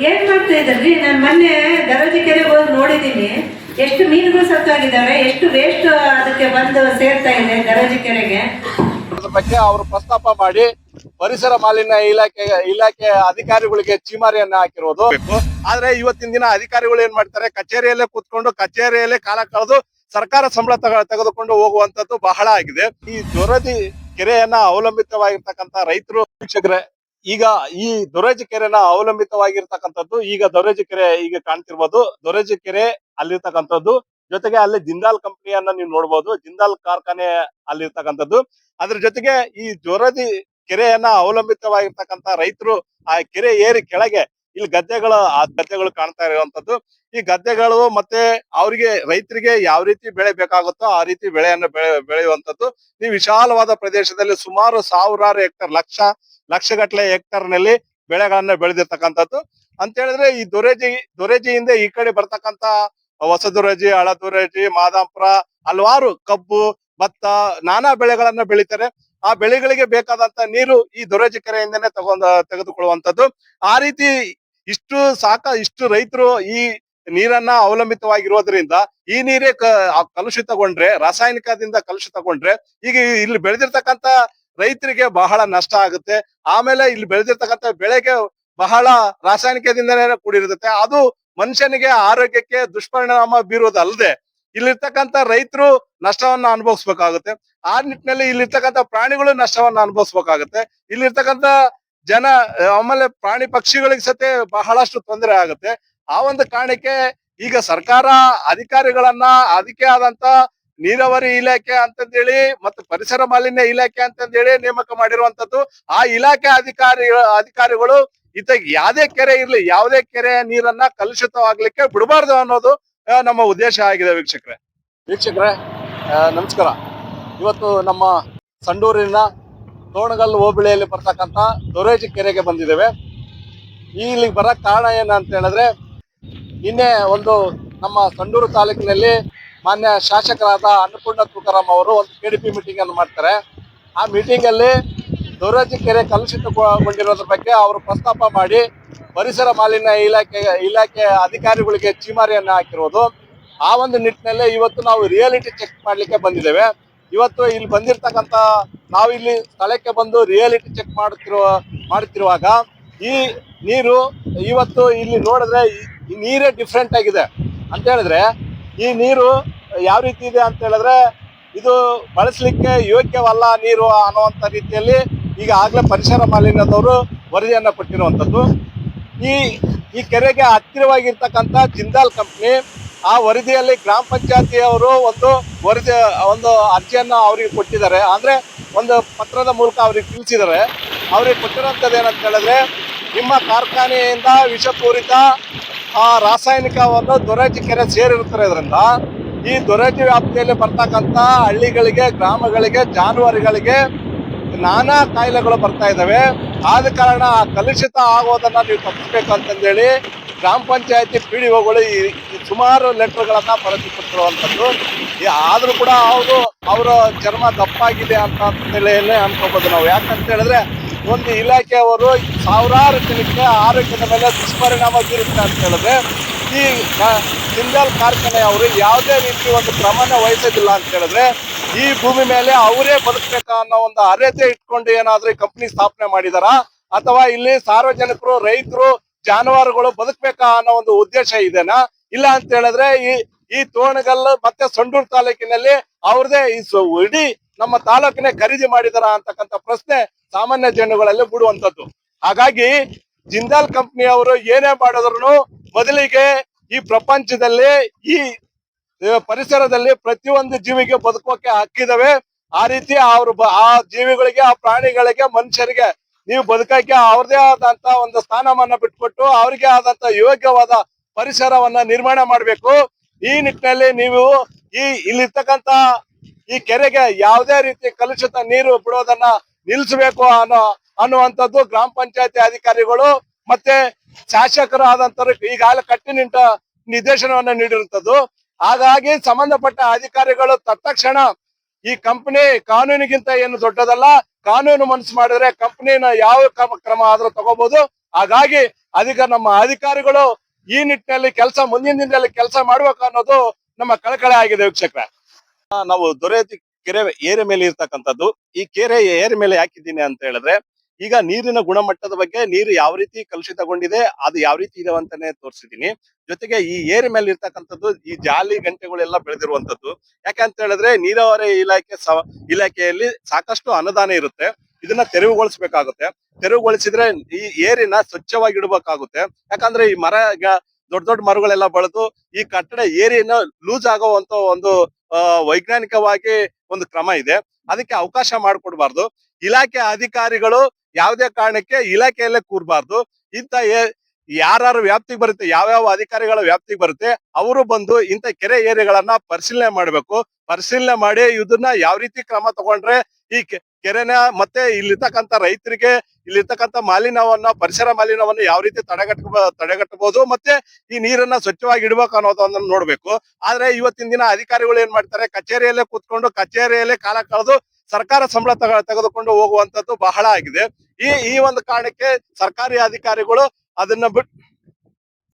ಏನ್ ಮಾಡ್ತಾ ಇದ್ರಿ? ನಾನು ಮೊನ್ನೆ ದರೋಜಿ ಕೆರೆಗೆ ಹೋಗಿ ನೋಡಿದ್ದೀನಿ. ಎಷ್ಟು ಮೀನುಗಳು ಸತ್ತಾಗಿದ್ದಾವೆ, ಎಷ್ಟು ವೇಸ್ಟ್ ಅದಕ್ಕೆ ಬಂದು ಸೇರ್ತಾ ಇದೆ ದರೋಜಿ ಕೆರೆಗೆ. ಬಗ್ಗೆ ಅವರು ಪ್ರಸ್ತಾಪ ಮಾಡಿ ಪರಿಸರ ಮಾಲಿನ್ಯ ಇಲಾಖೆ ಅಧಿಕಾರಿಗಳಿಗೆ ಚೀಮಾರಿಯನ್ನ ಹಾಕಿರೋದು. ಆದ್ರೆ ಇವತ್ತಿನ ದಿನ ಅಧಿಕಾರಿಗಳು ಏನ್ ಮಾಡ್ತಾರೆ, ಕಚೇರಿಯಲ್ಲೇ ಕೂತ್ಕೊಂಡು ಕಚೇರಿಯಲ್ಲೇ ಕಾಲ ಕಳೆದು ಸರ್ಕಾರ ಸಂಬಳ ತೆಗೆದುಕೊಂಡು ಹೋಗುವಂತದ್ದು ಬಹಳ ಆಗಿದೆ. ಈ ದೊರಜಿ ಕೆರೆಯನ್ನ ಅವಲಂಬಿತವಾಗಿರ್ತಕ್ಕಂಥ ರೈತರು ವೀಕ್ಷಕರೇ, ಈಗ ಈ ದೊರಜಿ ಕೆರೆನ ಅವಲಂಬಿತವಾಗಿರ್ತಕ್ಕಂಥದ್ದು ಈಗ ದೊರಜಿ ಕೆರೆ ಈಗ ಕಾಣ್ತಿರ್ಬೋದು. ದೊರಜಿ ಕೆರೆ ಅಲ್ಲಿರ್ತಕ್ಕಂಥದ್ದು, ಜೊತೆಗೆ ಅಲ್ಲಿ ಜಿಂದಾಲ್ ಕಂಪನಿಯನ್ನ ನೀವು ನೋಡ್ಬೋದು, ಜಿಂದಾಲ್ ಕಾರ್ಖಾನೆ ಅಲ್ಲಿರ್ತಕ್ಕಂಥದ್ದು. ಅದ್ರ ಜೊತೆಗೆ ಈ ದೊರಜಿ ಕೆರೆಯನ್ನ ಅವಲಂಬಿತವಾಗಿರ್ತಕ್ಕಂಥ ರೈತರು ಆ ಕೆರೆ ಏರಿ ಕೆಳಗೆ ಇಲ್ಲಿ ಗದ್ದೆಗಳು ಕಾಣ್ತಾ ಇರುವಂತದ್ದು. ಈ ಗದ್ದೆಗಳು ಮತ್ತೆ ಅವರಿಗೆ ರೈತರಿಗೆ ಯಾವ ರೀತಿ ಬೆಳೆ ಬೇಕಾಗುತ್ತೋ ಆ ರೀತಿ ಬೆಳೆಯನ್ನು ಬೆಳೆಯುವಂತದ್ದು. ಈ ವಿಶಾಲವಾದ ಪ್ರದೇಶದಲ್ಲಿ ಸುಮಾರು ಸಾವಿರಾರು ಹೆಕ್ಟರ್, ಲಕ್ಷಗಟ್ಟಲೆ ಹೆಕ್ಟರ್ ನಲ್ಲಿ ಬೆಳೆಗಳನ್ನ ಬೆಳೆದಿರ್ತಕ್ಕಂಥದ್ದು ಅಂತ ಹೇಳಿದ್ರೆ, ಈ ದೊರೆಜಿಯಿಂದ ಈ ಕಡೆ ಬರ್ತಕ್ಕಂತ ಹೊಸದೊರಜಿ, ಹಳದೊರಜಿ, ಮಾದಾಂಪುರ ಹಲವಾರು ಕಬ್ಬು, ಭತ್ತ, ನಾನಾ ಬೆಳೆಗಳನ್ನ ಬೆಳಿತಾರೆ. ಆ ಬೆಳೆಗಳಿಗೆ ಬೇಕಾದಂತ ನೀರು ಈ ದೊರಜಿ ಕೆರೆಯಿಂದನೇ ತೆಗೆದುಕೊಳ್ಳುವಂತದ್ದು. ಆ ರೀತಿ ಇಷ್ಟು ರೈತರು ಈ ನೀರನ್ನ ಅವಲಂಬಿತವಾಗಿರೋದ್ರಿಂದ ಈ ನೀರೇ ಕಲುಷಿತಗೊಂಡ್ರೆ, ರಾಸಾಯನಿಕದಿಂದ ಕಲುಷಿತಗೊಂಡ್ರೆ ಈಗ ಇಲ್ಲಿ ಬೆಳೆದಿರ್ತಕ್ಕಂತ ರೈತರಿಗೆ ಬಹಳ ನಷ್ಟ ಆಗುತ್ತೆ. ಆಮೇಲೆ ಇಲ್ಲಿ ಬೆಳೆದಿರ್ತಕ್ಕಂಥ ಬೆಳೆಗೆ ಬಹಳ ರಾಸಾಯನಿಕದಿಂದನೇ ಕೂಡಿರುತ್ತೆ. ಅದು ಮನುಷ್ಯನಿಗೆ ಆರೋಗ್ಯಕ್ಕೆ ದುಷ್ಪರಿಣಾಮ ಬೀರುವುದಲ್ಲದೆ ಇಲ್ಲಿರ್ತಕ್ಕಂಥ ರೈತರು ನಷ್ಟವನ್ನ ಅನುಭವಿಸ್ಬೇಕಾಗುತ್ತೆ. ಆ ನಿಟ್ಟಿನಲ್ಲಿ ಇಲ್ಲಿರ್ತಕ್ಕಂಥ ಪ್ರಾಣಿಗಳು ನಷ್ಟವನ್ನ ಅನುಭವಿಸ್ಬೇಕಾಗುತ್ತೆ. ಇಲ್ಲಿರ್ತಕ್ಕಂಥ ಜನ ಆಮೇಲೆ ಪ್ರಾಣಿ ಪಕ್ಷಿಗಳಿಗೆ ಸತೆ ಬಹಳಷ್ಟು ತೊಂದರೆ ಆಗುತ್ತೆ. ಆ ಒಂದು ಕಾರಣಕ್ಕೆ ಈಗ ಸರ್ಕಾರ ಅಧಿಕಾರಿಗಳನ್ನ ಅದಕ್ಕೆ ಆದಂತ ನೀರಾವರಿ ಇಲಾಖೆ ಅಂತಂದೇಳಿ ಮತ್ತು ಪರಿಸರ ಮಾಲಿನ್ಯ ಇಲಾಖೆ ಅಂತಂದೇಳಿ ನೇಮಕ ಮಾಡಿರುವಂತದ್ದು. ಆ ಇಲಾಖೆ ಅಧಿಕಾರಿಗಳು ಯಾವುದೇ ಕೆರೆ ಇರ್ಲಿ, ಯಾವುದೇ ಕೆರೆಯ ನೀರನ್ನ ಕಲುಷಿತವಾಗ್ಲಿಕ್ಕೆ ಬಿಡಬಾರ್ದು ಅನ್ನೋದು ನಮ್ಮ ಉದ್ದೇಶ ಆಗಿದೆ. ವೀಕ್ಷಕರೇ ನಮಸ್ಕಾರ. ಇವತ್ತು ನಮ್ಮ ಸಂಡೂರಿನ ತೋಣಗಲ್ ಹೋಬಳಿಯಲ್ಲಿ ಬರ್ತಕ್ಕಂಥ ದೊರಜಿ ಕೆರೆಗೆ ಬಂದಿದ್ದೇವೆ. ಇಲ್ಲಿಗೆ ಬರಕ್ ಕಾರಣ ಏನಂತ ಹೇಳಿದ್ರೆ, ನಿನ್ನೆ ಒಂದು ನಮ್ಮ ಸಂಡೂರು ತಾಲೂಕಿನಲ್ಲಿ ಮಾನ್ಯ ಶಾಸಕರಾದ ಅನ್ನಪೂರ್ಣ ತುಕಾರಾಮ್ ಅವರು ಒಂದು KDP ಮೀಟಿಂಗ್ ಅನ್ನು ಮಾಡ್ತಾರೆ. ಆ ಮೀಟಿಂಗ್ ಅಲ್ಲಿ ದೊರಜಿ ಕೆರೆ ಕಲುಷಿತಗೊಂಡಿರೋದ್ರ ಬಗ್ಗೆ ಅವರು ಪ್ರಸ್ತಾಪ ಮಾಡಿ ಪರಿಸರ ಮಾಲಿನ್ಯ ಇಲಾಖೆ ಅಧಿಕಾರಿಗಳಿಗೆ ಚೀಮಾರಿಯನ್ನ ಹಾಕಿರೋದು. ಆ ಒಂದು ನಿಟ್ಟಿನಲ್ಲಿ ಇವತ್ತು ನಾವು ರಿಯಾಲಿಟಿ ಚೆಕ್ ಮಾಡ್ಲಿಕ್ಕೆ ಬಂದಿದ್ದೇವೆ. ಇವತ್ತು ಇಲ್ಲಿ ಬಂದಿರ್ತಕ್ಕಂಥ ನಾವು ಇಲ್ಲಿ ಸ್ಥಳಕ್ಕೆ ಬಂದು ರಿಯಾಲಿಟಿ ಚೆಕ್ ಮಾಡುತ್ತಿರುವಾಗ ಈ ನೀರು ಇವತ್ತು ಇಲ್ಲಿ ನೋಡಿದ್ರೆ ಈ ನೀರೇ ಡಿಫ್ರೆಂಟ್ ಆಗಿದೆ ಅಂತ ಹೇಳಿದ್ರೆ, ಈ ನೀರು ಯಾವ ರೀತಿ ಇದೆ ಅಂತ ಹೇಳಿದ್ರೆ, ಇದು ಬಳಸಲಿಕ್ಕೆ ಯೋಗ್ಯವಲ್ಲ ನೀರು ಅನ್ನುವಂಥ ರೀತಿಯಲ್ಲಿ ಈಗಾಗಲೇ ಪರಿಸರ ಮಾಲಿನ್ಯದವರು ವರದಿಯನ್ನ ಕೊಟ್ಟಿರುವಂಥದ್ದು. ಈ ಕೆರೆಗೆ ಹತ್ತಿರವಾಗಿರ್ತಕ್ಕಂಥ ಜಿಂದಾಲ್ ಕಂಪ್ನಿ ಆ ವರದಿಯಲ್ಲಿ ಗ್ರಾಮ ಪಂಚಾಯತಿಯವರು ಒಂದು ಅರ್ಜಿಯನ್ನು ಅವರಿಗೆ ಕೊಟ್ಟಿದ್ದಾರೆ. ಅಂದ್ರೆ ಒಂದು ಪತ್ರದ ಮೂಲಕ ಅವ್ರಿಗೆ ತಿಳಿಸಿದ್ದಾರೆ. ಅವ್ರಿಗೆ ಕೊಟ್ಟಿರೋಂಥದ್ದು ಏನಂತ ಹೇಳಿದ್ರೆ, ನಿಮ್ಮ ಕಾರ್ಖಾನೆಯಿಂದ ವಿಷಪೂರಿತ ರಾಸಾಯನಿಕವನ್ನು ದೊರಜಿ ಕೆರೆ ಸೇರಿರುತ್ತಿರೋದ್ರಿಂದ ಈ ದೊರಜಿ ವ್ಯಾಪ್ತಿಯಲ್ಲಿ ಬರ್ತಕ್ಕಂಥ ಹಳ್ಳಿಗಳಿಗೆ, ಗ್ರಾಮಗಳಿಗೆ, ಜಾನುವಾರುಗಳಿಗೆ ನಾನಾ ಕಾಯಿಲೆಗಳು ಬರ್ತಾ ಇದ್ದಾವೆ. ಆದ ಕಾರಣ ಕಲುಷಿತ ಆಗೋದನ್ನ ನೀವು ತಪ್ಪಿಸ್ಬೇಕಂತಂದೇಳಿ ಗ್ರಾಮ ಪಂಚಾಯತಿ PDOಗಳು ಸುಮಾರು ಲೆಟರ್ಗಳನ್ನ ಬರೆದು ಕೊಟ್ಟಿರುವಂಥದ್ದು. ಆದ್ರೂ ಕೂಡ ಅವರ ಚರ್ಮ ದಪ್ಪಾಗಿದೆ ಅಂತ ಹೇಳಿ ಅನ್ಕೋಬಹುದು ನಾವು. ಯಾಕಂತ ಹೇಳಿದ್ರೆ, ಒಂದು ಇಲಾಖೆಯವರು ಸಾವಿರಾರು ಜನಕ್ಕೆ ಆರೋಗ್ಯದ ಮೇಲೆ ದುಷ್ಪರಿಣಾಮ ಬೀರುತ್ತೆ ಅಂತ ಹೇಳಿದ್ರೆ, ಈ ಜಿಂದಾಲ್ ಕಾರ್ಖಾನೆಯವರು ಯಾವುದೇ ರೀತಿ ಒಂದು ಕ್ರಮನ ವಹಿಸೋದಿಲ್ಲ ಅಂತ ಹೇಳಿದ್ರೆ, ಈ ಭೂಮಿ ಮೇಲೆ ಅವರೇ ಬದುಕಬೇಕಾ ಅನ್ನೋ ಒಂದು ಅರ್ಹತೆ ಇಟ್ಕೊಂಡು ಏನಾದ್ರೂ ಈ ಕಂಪನಿ ಸ್ಥಾಪನೆ ಮಾಡಿದಾರ, ಅಥವಾ ಇಲ್ಲಿ ಸಾರ್ವಜನಿಕರು, ರೈತರು, ಜಾನುವಾರುಗಳು ಬದುಕಬೇಕಾ ಅನ್ನೋ ಒಂದು ಉದ್ದೇಶ ಇದೆನಾ? ಇಲ್ಲ ಅಂತ ಹೇಳಿದ್ರೆ ಈ ತೋಣಗಲ್ ಮತ್ತೆ ಸಂಡೂರು ತಾಲೂಕಿನಲ್ಲಿ ಅವ್ರದೇ ಇಡೀ ನಮ್ಮ ತಾಲೂಕಿನೇ ಖರೀದಿ ಮಾಡಿದಾರ ಅಂತಕ್ಕಂಥ ಪ್ರಶ್ನೆ ಸಾಮಾನ್ಯ ಜನಗಳಲ್ಲಿ ಬಿಡುವಂತದ್ದು. ಹಾಗಾಗಿ ಜಿಂದಾಲ್ ಕಂಪನಿ ಅವರು ಏನೇ ಮಾಡಿದ್ರು ಮೊದಲಿಗೆ ಈ ಪ್ರಪಂಚದಲ್ಲಿ ಈ ಪರಿಸರದಲ್ಲಿ ಪ್ರತಿಯೊಂದು ಜೀವಿಗೆ ಬದುಕೋಕೆ ಹಕ್ಕಿದಾವೆ. ಆ ರೀತಿ ಆ ಜೀವಿಗಳಿಗೆ, ಆ ಪ್ರಾಣಿಗಳಿಗೆ, ಮನುಷ್ಯರಿಗೆ ನೀವು ಬದುಕಕ್ಕೆ ಅವ್ರದೇ ಆದಂತ ಒಂದು ಸ್ಥಾನವನ್ನ ಬಿಟ್ಕೊಟ್ಟು ಅವ್ರಿಗೆ ಆದಂತ ಯೋಗ್ಯವಾದ ಪರಿಸರವನ್ನ ನಿರ್ಮಾಣ ಮಾಡ್ಬೇಕು. ಈ ನಿಟ್ಟಿನಲ್ಲಿ ನೀವು ಇಲ್ಲಿರ್ತಕ್ಕಂತ ಈ ಕೆರೆಗೆ ಯಾವುದೇ ರೀತಿ ಕಲುಷಿತ ನೀರು ಬಿಡೋದನ್ನ ನಿಲ್ಲಿಸಬೇಕು ಅನ್ನುವಂಥದ್ದು ಗ್ರಾಮ ಪಂಚಾಯತಿ ಅಧಿಕಾರಿಗಳು ಮತ್ತೆ ಶಾಸಕರಾದಂತರು ಈಗಾಗಲೇ ಕಟ್ಟುನಿಟ್ಟ ನಿರ್ದೇಶನವನ್ನ ನೀಡಿರುವಂತದ್ದು. ಹಾಗಾಗಿ ಸಂಬಂಧಪಟ್ಟ ಅಧಿಕಾರಿಗಳು ತತ್ಕ್ಷಣ ಈ ಕಂಪನಿ ಕಾನೂನಿಗಿಂತ ಏನು ದೊಡ್ಡದಲ್ಲ, ಕಾನೂನು ಮನಸ್ಸು ಮಾಡಿದ್ರೆ ಕಂಪನಿನ ಯಾವ ಕ್ರಮ ಆದ್ರೂ ತಗೋಬಹುದು. ಹಾಗಾಗಿ ಅದಕ್ಕೆ ನಮ್ಮ ಅಧಿಕಾರಿಗಳು ಈ ನಿಟ್ಟಿನಲ್ಲಿ ಮುಂದಿನ ದಿನದಲ್ಲಿ ಕೆಲಸ ಮಾಡ್ಬೇಕು ಅನ್ನೋದು ನಮ್ಮ ಕಳಕಳಿ ಆಗಿದೆ ವೀಕ್ಷಕರೇ. ನಾವು ದೊರೆತಿ ಕೆರೆ ಏರಿ ಮೇಲೆ ಇರ್ತಕ್ಕಂಥದ್ದು. ಈ ಕೆರೆ ಏರಿ ಮೇಲೆ ಯಾಕಿದ್ದೀನಿ ಅಂತ ಹೇಳಿದ್ರೆ, ಈಗ ನೀರಿನ ಗುಣಮಟ್ಟದ ಬಗ್ಗೆ, ನೀರು ಯಾವ ರೀತಿ ಕಲುಷಿತಗೊಂಡಿದೆ, ಅದು ಯಾವ ರೀತಿ ಇದೆ ಅಂತಾನೆ ತೋರಿಸಿದೀನಿ. ಜೊತೆಗೆ ಈ ಏರಿ ಮೇಲೆ ಇರ್ತಕ್ಕಂಥದ್ದು ಈ ಜಾಲಿ ಗಂಟೆಗಳೆಲ್ಲ ಬೆಳೆದಿರುವಂತದ್ದು. ಯಾಕಂತ ಹೇಳಿದ್ರೆ ನೀರಾವರಿ ಇಲಾಖೆಯಲ್ಲಿ ಸಾಕಷ್ಟು ಅನುದಾನ ಇರುತ್ತೆ. ಇದನ್ನ ತೆರವುಗೊಳಿಸಬೇಕಾಗುತ್ತೆ. ತೆರವುಗೊಳಿಸಿದ್ರೆ ಈ ಏರಿನ ಸ್ವಚ್ಛವಾಗಿ ಇಡಬೇಕಾಗುತ್ತೆ. ಯಾಕಂದ್ರೆ ಈ ದೊಡ್ಡ ದೊಡ್ಡ ಮರಗಳೆಲ್ಲ ಬೆಳೆದು ಈ ಕಟ್ಟಡ ಏರಿನ ಲೂಸ್ ಆಗುವಂತ ಒಂದು ವೈಜ್ಞಾನಿಕವಾಗಿ ಒಂದು ಕ್ರಮ ಇದೆ. ಅದಕ್ಕೆ ಅವಕಾಶ ಮಾಡಿಕೊಡ್ಬಾರ್ದು. ಇಲಾಖೆ ಅಧಿಕಾರಿಗಳು ಯಾವುದೇ ಕಾರಣಕ್ಕೆ ಇಲಾಖೆಯಲ್ಲೇ ಕೂರ್ಬಾರ್ದು. ಇಂಥ ಯಾರು ವ್ಯಾಪ್ತಿಗೆ ಬರುತ್ತೆ, ಯಾವ್ಯಾವ ಅಧಿಕಾರಿಗಳ ವ್ಯಾಪ್ತಿಗೆ ಬರುತ್ತೆ, ಅವರು ಬಂದು ಇಂಥ ಕೆರೆ ಏರಿಗಳನ್ನ ಪರಿಶೀಲನೆ ಮಾಡ್ಬೇಕು. ಪರಿಶೀಲನೆ ಮಾಡಿ ಇದನ್ನ ಯಾವ ರೀತಿ ಕ್ರಮ ತಗೊಂಡ್ರೆ ಈ ಕೆರೆನ ಮತ್ತೆ ಇಲ್ಲಿರ್ತಕ್ಕಂಥ ರೈತರಿಗೆ ಇಲ್ಲಿರ್ತಕ್ಕಂಥ ಪರಿಸರ ಮಾಲಿನ್ಯವನ್ನು ಯಾವ ರೀತಿ ತಡೆಗಟ್ಟಬಹುದು, ಮತ್ತೆ ಈ ನೀರನ್ನ ಸ್ವಚ್ಛವಾಗಿ ಇಡ್ಬೇಕು ಅನ್ನೋದನ್ನ ನೋಡ್ಬೇಕು. ಆದ್ರೆ ಇವತ್ತಿನ ದಿನ ಅಧಿಕಾರಿಗಳು ಏನ್ ಮಾಡ್ತಾರೆ, ಕಚೇರಿಯಲ್ಲೇ ಕೂತ್ಕೊಂಡು ಕಚೇರಿಯಲ್ಲೇ ಕಾಲ ಕಳೆದು ಸರ್ಕಾರ ಸಂಬಳ ತೆಗೆದುಕೊಂಡು ಹೋಗುವಂತದ್ದು ಬಹಳ ಆಗಿದೆ. ಈ ಒಂದು ಕಾರಣಕ್ಕೆ ಸರ್ಕಾರಿ ಅಧಿಕಾರಿಗಳು ಅದನ್ನ ಬಿಟ್ಟು